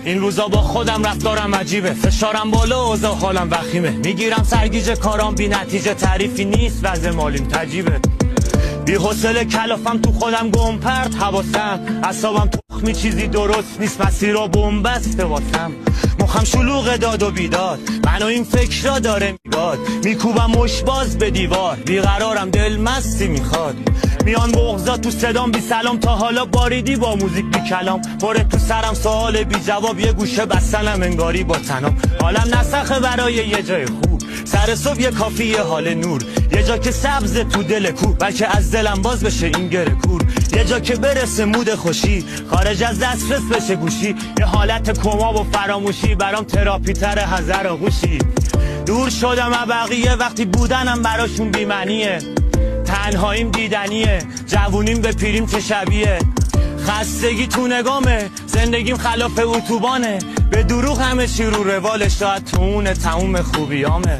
این روزا با خودم رفتارم عجیبه، فشارم بالا اوضاع حالم وخیمه، میگیرم سرگیجه کارام بی نتیجه، تعریفی نیست وضع مالیم تجیبه، بی حوصله کلافم تو خودم گم پرت حواسم، اعصابم تخمی چیزی درست نیست، مسیر را بنبسته واسم، مخم شلوغ داد و بیداد، منو این فکر را داره میگاد، میکوبم مشباز به دیوار، بیقرارم دل مستی میخواد، میان بغضا تو صدام بی سلام، تا حالا باریدی با موزیک بی کلام، پره تو سرم سوال بی جواب، یه گوشه بستنم انگاری با تنام، حالم نسخه برای یه جای خوب، سر صبح یه کافی یه حال نور، یه جا که سبز تو دل کو، بلکه از دلم باز بشه این گره کور، یه جا که برسه مود خوشی، خارج از دسترس بشه گوشی، یه حالت کما و فراموشی، برام تراپی تر حذر و هوشی، دور شدم از بقیه وقتی بودنم براشون بی‌معنیه، تنهاییم دیدنیه، جوونیم به پیریم چه شبیه، خستگی تو نگامه، زندگیم خلاف اتوبانه، به دروغ همه چی رو روال، شاید تو اون تموم خوبیامه.